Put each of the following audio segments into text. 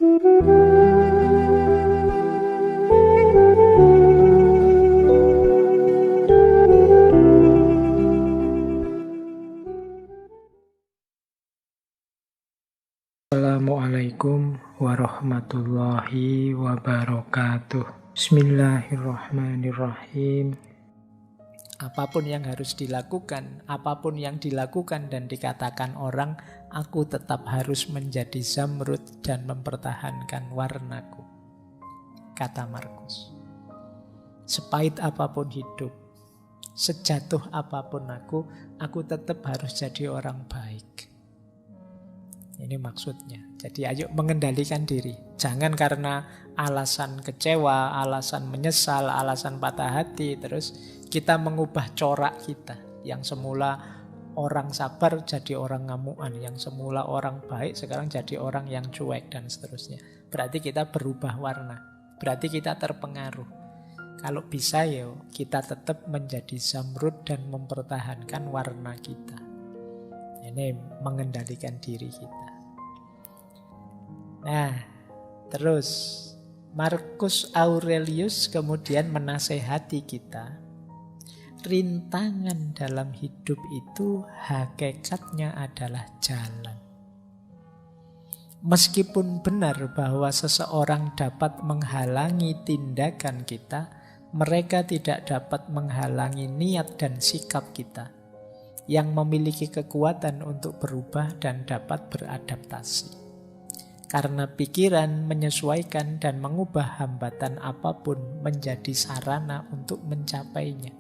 Assalamualaikum warahmatullahi wabarakatuh. Bismillahirrahmanirrahim. Apapun yang harus dilakukan, apapun yang dilakukan dan dikatakan orang, aku tetap harus menjadi zamrud dan mempertahankan warnaku, kata Markus. Sepahit apapun hidup, sejatuh apapun aku tetap harus jadi orang baik. Ini maksudnya. Jadi ayo mengendalikan diri. Jangan karena alasan kecewa, alasan menyesal, alasan patah hati, terus kita mengubah corak kita. Yang semula orang sabar jadi orang ngamuan, yang semula orang baik sekarang jadi orang yang cuek dan seterusnya. Berarti kita berubah warna. Berarti kita terpengaruh. Kalau bisa ya kita tetap menjadi zamrud dan mempertahankan warna kita. Ini mengendalikan diri kita. Nah, terus Marcus Aurelius kemudian menasehati kita. Rintangan dalam hidup itu hakikatnya adalah jalan. Meskipun benar bahwa seseorang dapat menghalangi tindakan kita, mereka tidak dapat menghalangi niat dan sikap kita yang memiliki kekuatan untuk berubah dan dapat beradaptasi. Karena pikiran menyesuaikan dan mengubah hambatan apapun menjadi sarana untuk mencapainya.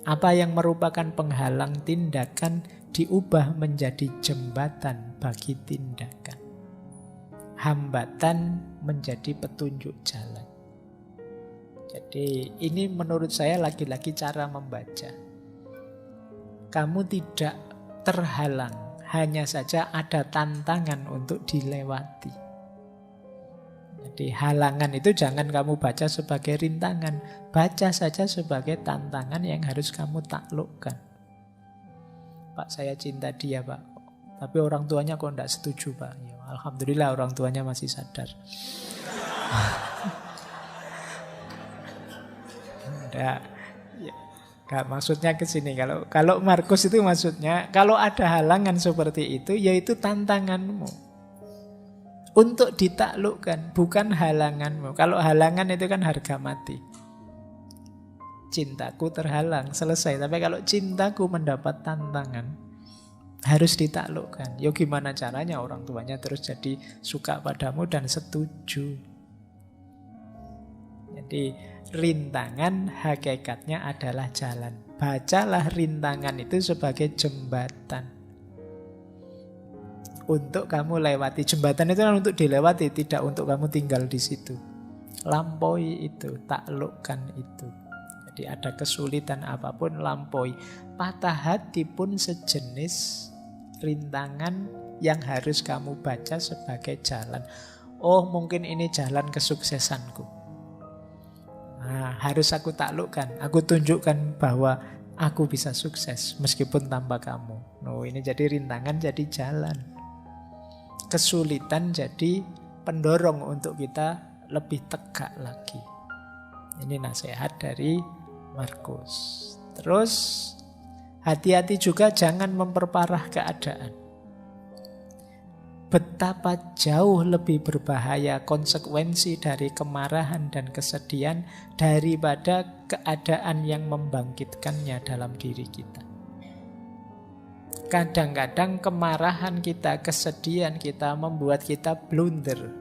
Apa yang merupakan penghalang tindakan diubah menjadi jembatan bagi tindakan. Hambatan menjadi petunjuk jalan. Jadi ini menurut saya lagi-lagi cara membaca. Kamu tidak terhalang. Hanya saja ada tantangan untuk dilewati. Jadi halangan itu jangan kamu baca sebagai rintangan. Baca saja sebagai tantangan yang harus kamu taklukkan. Pak, saya cinta dia, Pak. Tapi orang tuanya kok tidak setuju, Pak. Ya, alhamdulillah orang tuanya masih sadar. Tidak. Nah, maksudnya ke sini. Kalau Markus itu maksudnya kalau ada halangan seperti itu, yaitu tantanganmu untuk ditaklukkan, bukan halanganmu. Kalau halangan itu kan harga mati. Cintaku terhalang, selesai. Tapi kalau cintaku mendapat tantangan, harus ditaklukkan. Ya gimana caranya orang tuanya terus jadi suka padamu dan setuju. Jadi rintangan hakikatnya adalah jalan. Bacalah rintangan itu sebagai jembatan untuk kamu lewati. Jembatan itu kan untuk dilewati, tidak untuk kamu tinggal di situ. Lampaui itu, taklukkan itu. Jadi ada kesulitan apapun, lampaui. Patah hati pun sejenis rintangan yang harus kamu baca sebagai jalan. Oh, mungkin ini jalan kesuksesanku. Nah, harus aku taklukkan, aku tunjukkan bahwa aku bisa sukses meskipun tanpa kamu. Ini jadi rintangan, jadi jalan. Kesulitan jadi pendorong untuk kita lebih tegak lagi. Ini nasihat dari Markus. Terus hati-hati juga jangan memperparah keadaan. Betapa jauh lebih berbahaya konsekuensi dari kemarahan dan kesedihan daripada keadaan yang membangkitkannya dalam diri kita. Kadang-kadang kemarahan kita, kesedihan kita membuat kita blunder.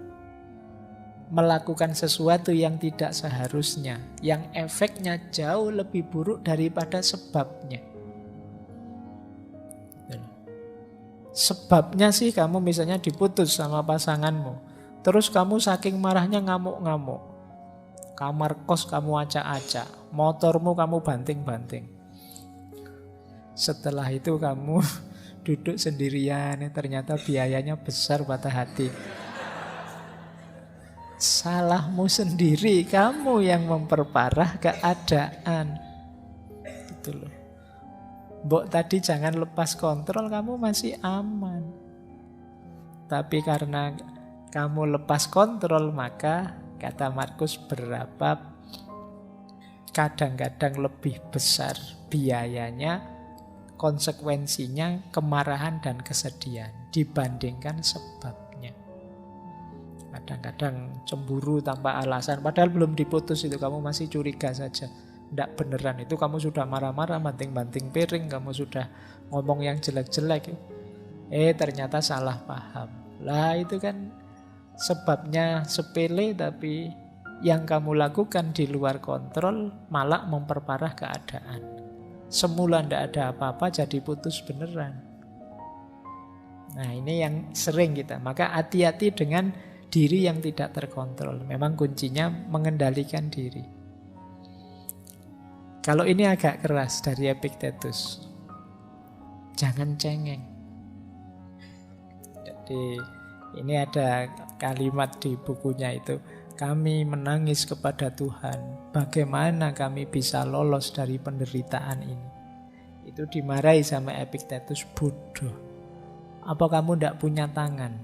Melakukan sesuatu yang tidak seharusnya, yang efeknya jauh lebih buruk daripada sebabnya. Sebabnya sih kamu misalnya diputus sama pasanganmu. Terus kamu saking marahnya ngamuk-ngamuk. Kamar kos kamu acak-acak. Motormu kamu banting-banting. Setelah itu kamu duduk sendirian. Ternyata biayanya besar, patah hati. Salahmu sendiri. Kamu yang memperparah keadaan. Gitu loh. Mbok tadi jangan lepas kontrol, kamu masih aman. Tapi karena kamu lepas kontrol, maka kata Markus berapa kadang-kadang lebih besar biayanya, konsekuensinya, kemarahan dan kesedihan dibandingkan sebabnya. Kadang-kadang cemburu tanpa alasan, padahal belum diputus itu kamu masih curiga saja. Tidak beneran, itu kamu sudah marah-marah, banting-banting piring, kamu sudah ngomong yang jelek-jelek. Ternyata salah paham. Lah itu kan sebabnya sepele, tapi yang kamu lakukan di luar kontrol malah memperparah keadaan. Semula tidak ada apa-apa, jadi putus beneran. Nah ini yang sering kita. Maka hati-hati dengan diri yang tidak terkontrol. Memang kuncinya mengendalikan diri. Kalau ini agak keras dari Epictetus, jangan cengeng. Jadi ini ada kalimat di bukunya itu, kami menangis kepada Tuhan, bagaimana kami bisa lolos dari penderitaan ini. Itu dimarahi sama Epictetus, bodoh. Apa kamu tidak punya tangan?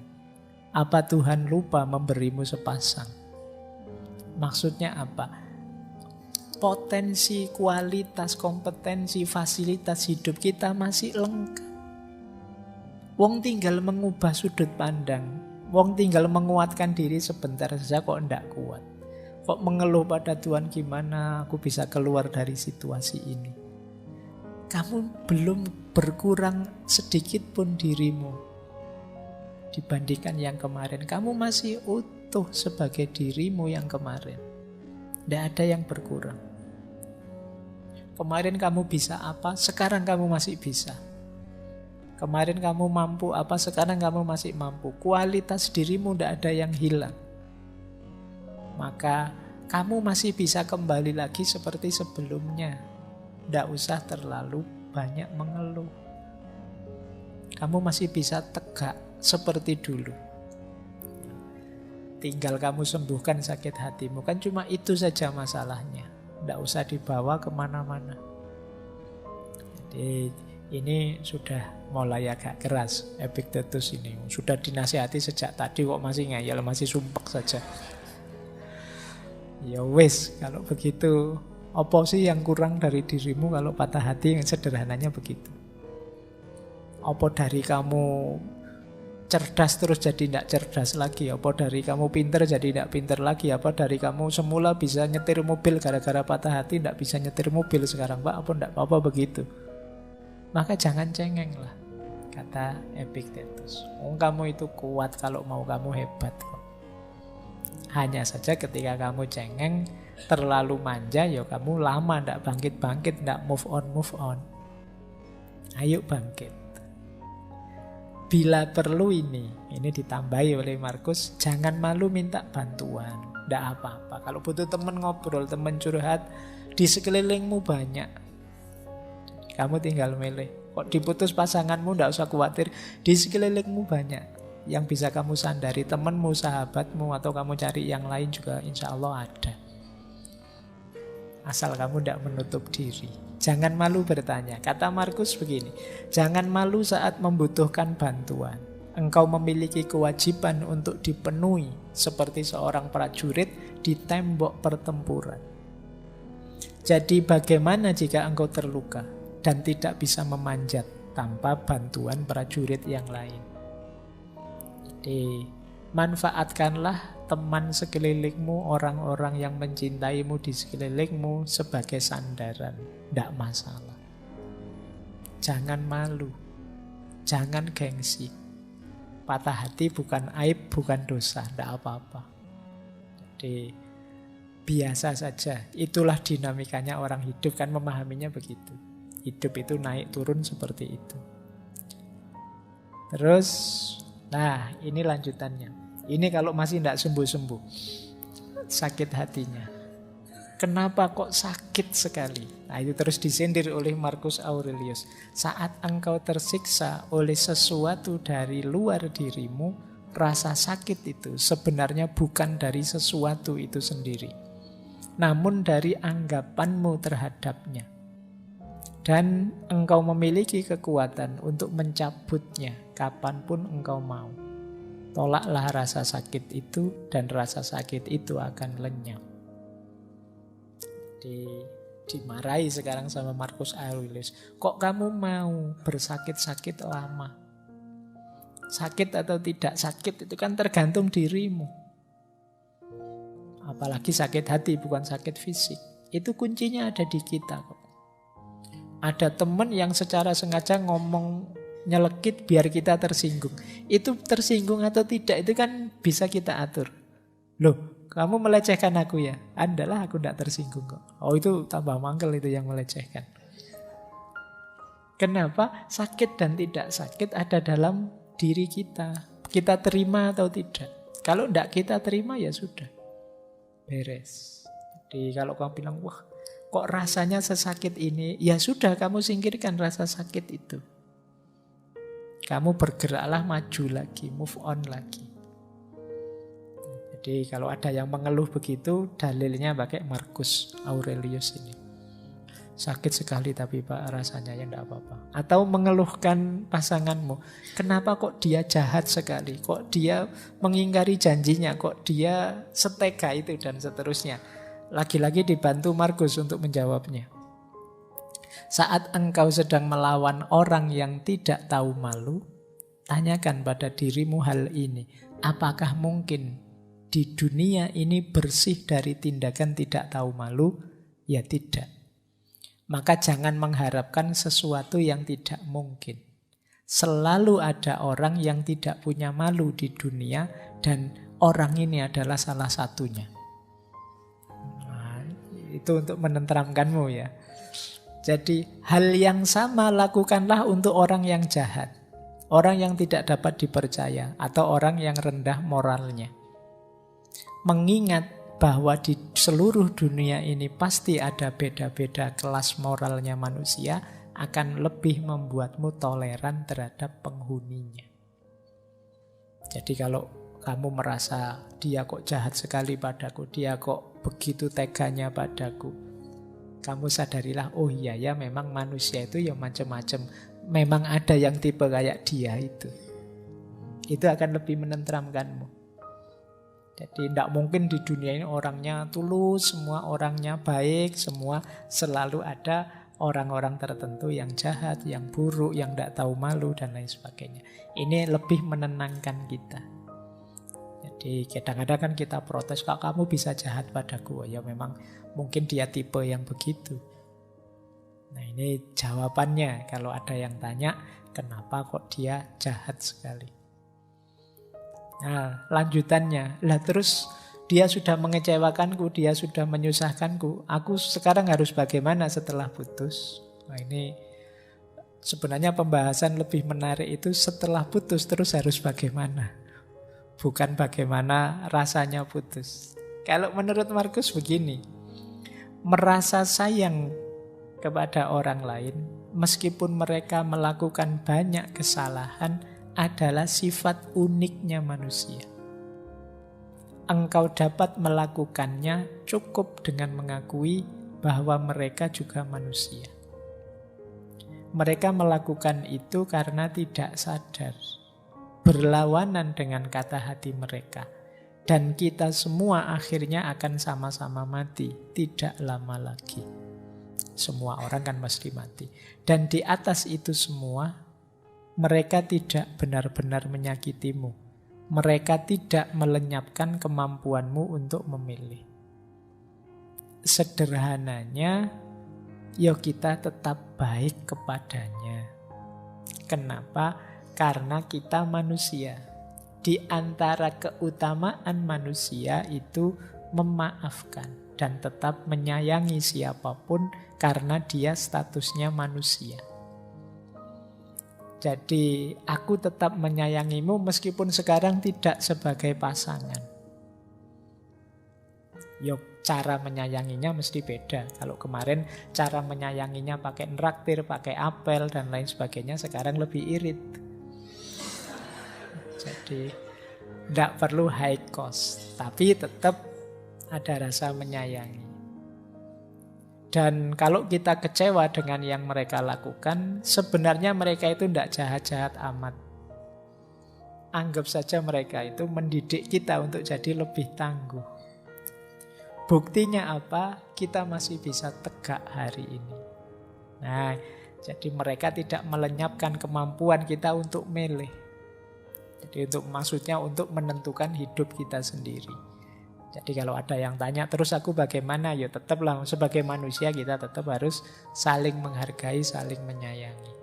Apa Tuhan lupa memberimu sepasang? Maksudnya apa? Potensi, kualitas, kompetensi, fasilitas hidup kita masih lengkap. Wong tinggal mengubah sudut pandang. Wong tinggal menguatkan diri sebentar saja kok tidak kuat. Kok mengeluh pada Tuhan, gimana aku bisa keluar dari situasi ini. Kamu belum berkurang sedikit pun dirimu dibandingkan yang kemarin. Kamu masih utuh sebagai dirimu yang kemarin. Tidak ada yang berkurang. Kemarin kamu bisa apa, sekarang kamu masih bisa. Kemarin kamu mampu apa, sekarang kamu masih mampu. Kualitas dirimu tidak ada yang hilang. Maka kamu masih bisa kembali lagi seperti sebelumnya. Tidak usah terlalu banyak mengeluh. Kamu masih bisa tegak seperti dulu. Tinggal kamu sembuhkan sakit hatimu. Kan cuma itu saja masalahnya. Tidak usah dibawa kemana-mana. Jadi ini sudah mulai agak keras Epictetus ini. Sudah dinasihati sejak tadi kok masih ngeyel, masih sumpek saja. Ya wis, kalau begitu apa sih yang kurang dari dirimu kalau patah hati? Yang sederhananya begitu. Apa dari kamu cerdas terus jadi tidak cerdas lagi? Apa dari kamu pinter jadi tidak pinter lagi? Apa dari kamu semula bisa nyetir mobil gara-gara patah hati tidak bisa nyetir mobil sekarang, Pak? Apa tidak apa-apa begitu? Maka jangan cengeng lah, kata Epictetus. Kamu itu kuat kalau mau, kamu hebat kok. Hanya saja ketika kamu cengeng, terlalu manja, ya kamu lama tidak bangkit-bangkit, tidak move on. Ayo bangkit. Bila perlu ini ditambahi oleh Markus, jangan malu minta bantuan. Tidak apa-apa. Kalau butuh teman ngobrol, teman curhat, di sekelilingmu banyak. Kamu tinggal milih. Kok diputus pasanganmu, tidak usah khawatir. Di sekelilingmu banyak yang bisa kamu sandari. Temanmu, sahabatmu, atau kamu cari yang lain juga insya Allah ada. Asal kamu tidak menutup diri. Jangan malu bertanya. Kata Markus begini, jangan malu saat membutuhkan bantuan. Engkau memiliki kewajiban untuk dipenuhi seperti seorang prajurit di tembok pertempuran. Jadi bagaimana jika engkau terluka dan tidak bisa memanjat tanpa bantuan prajurit yang lain? Jadi manfaatkanlah teman sekelilingmu, orang-orang yang mencintaimu di sekelilingmu sebagai sandaran. Tidak masalah. Jangan malu. Jangan gengsi. Patah hati bukan aib, bukan dosa. Tidak apa-apa. Jadi biasa saja. Itulah dinamikanya orang hidup, kan memahaminya begitu. Hidup itu naik turun seperti itu. Terus, nah ini lanjutannya. Ini kalau masih tidak sembuh-sembuh sakit hatinya. Kenapa kok sakit sekali? Nah itu terus disindir oleh Marcus Aurelius. Saat engkau tersiksa oleh sesuatu dari luar dirimu, rasa sakit itu sebenarnya bukan dari sesuatu itu sendiri, namun dari anggapanmu terhadapnya. Dan engkau memiliki kekuatan untuk mencabutnya kapanpun engkau mau. Tolaklah rasa sakit itu dan rasa sakit itu akan lenyap. Dimarahi sekarang sama Marcus Aurelius. Kok kamu mau bersakit-sakit lama? Sakit atau tidak sakit itu kan tergantung dirimu. Apalagi sakit hati, bukan sakit fisik. Itu kuncinya ada di kita kok. Ada teman yang secara sengaja ngomong nyelekit biar kita tersinggung. Itu tersinggung atau tidak itu kan bisa kita atur. Loh, kamu melecehkan aku ya? Andalah aku tidak tersinggung kok. Oh, itu tambah mangkel itu yang melecehkan. Kenapa? Sakit dan tidak sakit ada dalam diri kita. Kita terima atau tidak. Kalau tidak kita terima ya sudah. Beres. Jadi kalau kamu bilang, wah kok rasanya sesakit ini? Ya sudah, kamu singkirkan rasa sakit itu. Kamu bergeraklah maju lagi, move on lagi. Jadi kalau ada yang mengeluh begitu, dalilnya pakai Marcus Aurelius ini. Sakit sekali tapi Pak rasanya ya enggak apa-apa. Atau mengeluhkan pasanganmu. Kenapa kok dia jahat sekali? Kok dia mengingkari janjinya? Kok dia setega itu dan seterusnya. Lagi-lagi dibantu Marcus untuk menjawabnya. Saat engkau sedang melawan orang yang tidak tahu malu, tanyakan pada dirimu hal ini. Apakah mungkin di dunia ini bersih dari tindakan tidak tahu malu? Ya tidak. Maka jangan mengharapkan sesuatu yang tidak mungkin. Selalu ada orang yang tidak punya malu di dunia dan orang ini adalah salah satunya. Nah, itu untuk menenteramkanmu ya. Jadi hal yang sama lakukanlah untuk orang yang jahat. Orang yang tidak dapat dipercaya atau orang yang rendah moralnya. Mengingat bahwa di seluruh dunia ini pasti ada beda-beda kelas moralnya manusia akan lebih membuatmu toleran terhadap penghuninya. Jadi kalau kamu merasa dia kok jahat sekali padaku, dia kok begitu teganya padaku, kamu sadarilah, oh iya ya memang manusia itu ya macam-macam. Memang ada yang tipe kayak dia itu. Itu akan lebih menenteramkanmu. Jadi tidak mungkin di dunia ini orangnya tulus, semua orangnya baik, semua selalu ada orang-orang tertentu yang jahat, yang buruk, yang tidak tahu malu dan lain sebagainya. Ini lebih menenangkan kita. Jadi kadang-kadang kan kita protes, kok kamu bisa jahat padaku? Ya memang mungkin dia tipe yang begitu. Nah ini jawabannya kalau ada yang tanya, kenapa kok dia jahat sekali? Nah lanjutannya, lah terus dia sudah mengecewakanku, dia sudah menyusahkanku, aku sekarang harus bagaimana setelah putus? Nah ini sebenarnya pembahasan lebih menarik itu setelah putus terus harus bagaimana? Bukan bagaimana rasanya putus. Kalau menurut Marcus begini, merasa sayang kepada orang lain meskipun mereka melakukan banyak kesalahan adalah sifat uniknya manusia. Engkau dapat melakukannya cukup dengan mengakui bahwa mereka juga manusia. Mereka melakukan itu karena tidak sadar, berlawanan dengan kata hati mereka. Dan kita semua akhirnya akan sama-sama mati, tidak lama lagi. Semua orang kan mesti mati. Dan di atas itu semua, mereka tidak benar-benar menyakitimu. Mereka tidak melenyapkan kemampuanmu untuk memilih. Sederhananya, ya kita tetap baik kepadanya. Kenapa? Karena kita manusia. Di antara keutamaan manusia itu memaafkan dan tetap menyayangi siapapun karena dia statusnya manusia. Jadi aku tetap menyayangimu meskipun sekarang tidak sebagai pasangan. Yuk, cara menyayanginya mesti beda. Kalau kemarin cara menyayanginya pakai nraktir, pakai apel dan lain sebagainya, sekarang lebih irit. Jadi tidak perlu high cost, tapi tetap ada rasa menyayangi. Dan kalau kita kecewa dengan yang mereka lakukan, sebenarnya mereka itu tidak jahat-jahat amat. Anggap saja mereka itu mendidik kita untuk jadi lebih tangguh. Buktinya apa? Kita masih bisa tegak hari ini. Nah, jadi mereka tidak melenyapkan kemampuan kita untuk milih. Jadi maksudnya untuk menentukan hidup kita sendiri. Jadi kalau ada yang tanya terus aku bagaimana, ya tetaplah sebagai manusia kita tetap harus saling menghargai, saling menyayangi.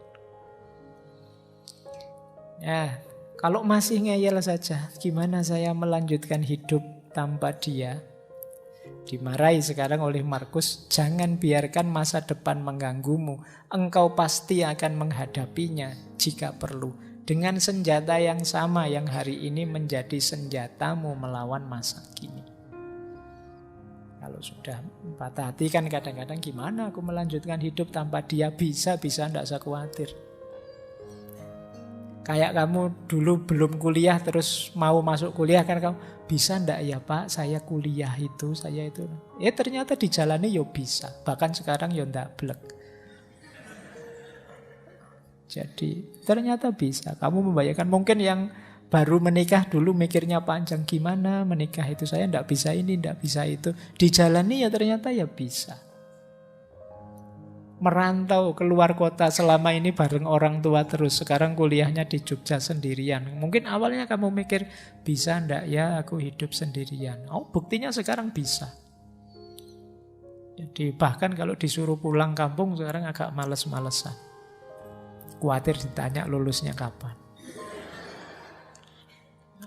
Ya, kalau masih ngeyel saja, gimana saya melanjutkan hidup tanpa dia? Dimarahi sekarang oleh Markus, jangan biarkan masa depan mengganggumu. Engkau pasti akan menghadapinya jika perlu. Dengan senjata yang sama yang hari ini menjadi senjatamu melawan masa kini. Kalau sudah patah hati kan kadang-kadang gimana aku melanjutkan hidup tanpa dia? Bisa, tidak usah khawatir. Kayak kamu dulu belum kuliah terus mau masuk kuliah kan kamu, bisa ndak ya Pak saya kuliah itu, saya itu. Ya ternyata dijalani ya bisa, bahkan sekarang ya ndak blek. Jadi ternyata bisa, kamu membayangkan mungkin yang baru menikah dulu mikirnya panjang gimana menikah itu, saya ndak bisa ini, ndak bisa itu. Dijalani ya ternyata ya bisa. Merantau keluar kota selama ini bareng orang tua terus, sekarang kuliahnya di Jogja sendirian. Mungkin awalnya kamu mikir bisa ndak ya aku hidup sendirian. Oh buktinya sekarang bisa. Jadi bahkan kalau disuruh pulang kampung sekarang agak males-malesan. Khawatir ditanya lulusnya kapan.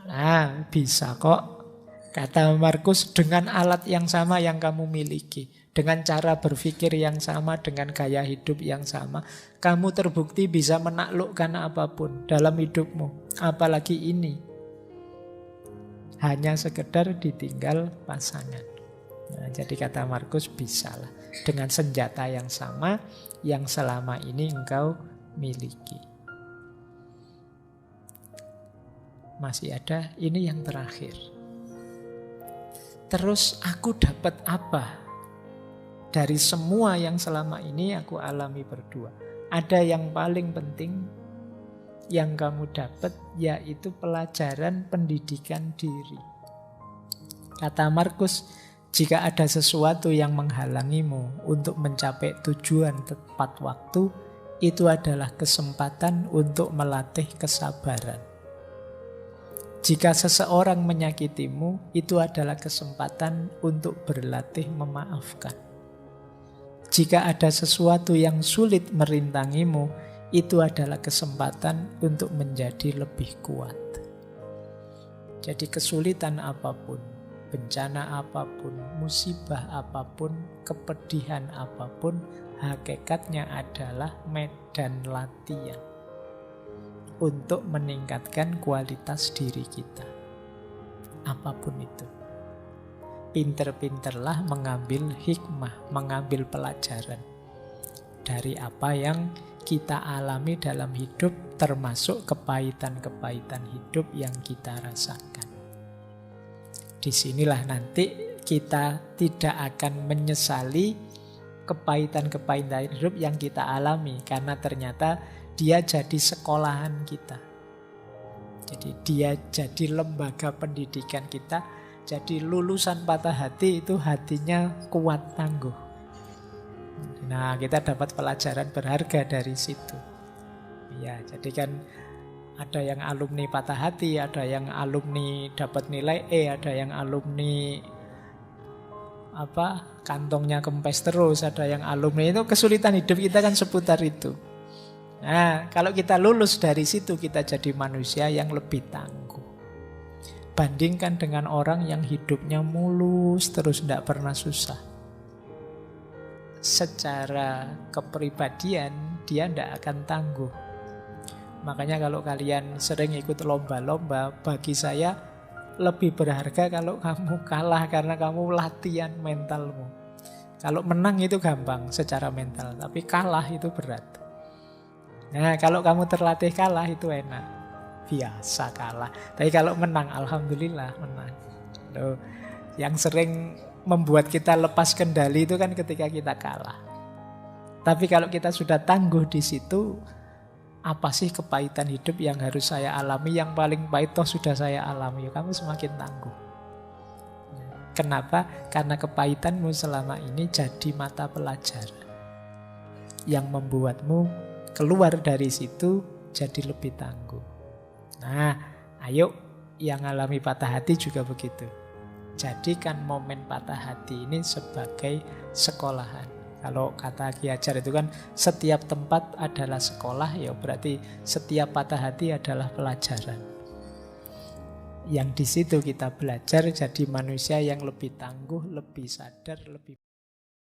Nah bisa kok. Kata Markus, dengan alat yang sama yang kamu miliki, dengan cara berpikir yang sama, dengan gaya hidup yang sama, kamu terbukti bisa menaklukkan apapun dalam hidupmu. Apalagi ini. Hanya sekedar ditinggal pasangan. Nah, jadi kata Markus, bisalah. Dengan senjata yang sama, yang selama ini engkau miliki. Masih ada, ini yang terakhir. Terus aku dapat apa dari semua yang selama ini aku alami berdua? Ada yang paling penting yang kamu dapat, yaitu pelajaran pendidikan diri. Kata Markus, jika ada sesuatu yang menghalangimu untuk mencapai tujuan tepat waktu, itu adalah kesempatan untuk melatih kesabaran. Jika seseorang menyakitimu, itu adalah kesempatan untuk berlatih memaafkan. Jika ada sesuatu yang sulit merintangimu, itu adalah kesempatan untuk menjadi lebih kuat. Jadi kesulitan apapun, bencana apapun, musibah apapun, kepedihan apapun, hakikatnya adalah medan latihan untuk meningkatkan kualitas diri kita. Apapun itu. Pinter-pinterlah mengambil hikmah, mengambil pelajaran dari apa yang kita alami dalam hidup, termasuk kepahitan-kepahitan hidup yang kita rasakan. Disinilah nanti kita tidak akan menyesali kepahitan-kepahitan hidup yang kita alami, karena ternyata dia jadi sekolahan kita. Jadi dia jadi lembaga pendidikan kita. Jadi lulusan patah hati itu hatinya kuat tangguh. Nah, kita dapat pelajaran berharga dari situ. Ya, jadi kan ada yang alumni patah hati, ada yang alumni dapat nilai E, ada yang alumni kantongnya kempes terus, ada yang alumni itu kesulitan hidup kita kan seputar itu. Nah, kalau kita lulus dari situ, kita jadi manusia yang lebih tangguh. Bandingkan dengan orang yang hidupnya mulus, terus tidak pernah susah. Secara kepribadian, dia tidak akan tangguh. Makanya kalau kalian sering ikut lomba-lomba, bagi saya lebih berharga kalau kamu kalah, karena kamu latihan mentalmu. Kalau menang itu gampang secara mental, tapi kalah itu berat. Nah, kalau kamu terlatih kalah itu enak. Biasa kalah. Tapi kalau menang, alhamdulillah menang. Loh, yang sering membuat kita lepas kendali itu kan ketika kita kalah. Tapi kalau kita sudah tangguh di situ, Apa sih kepahitan hidup yang harus saya alami? Yang paling pahit toh sudah saya alami. Kamu semakin tangguh. Kenapa? Karena kepahitanmu selama ini jadi mata pelajaran yang membuatmu keluar dari situ jadi lebih tangguh. Nah, ayo yang alami patah hati juga begitu. Jadikan momen patah hati ini sebagai sekolahan. Kalau kata Ki Hajar itu kan setiap tempat adalah sekolah, ya berarti setiap patah hati adalah pelajaran. Yang di situ kita belajar jadi manusia yang lebih tangguh, lebih sadar, lebih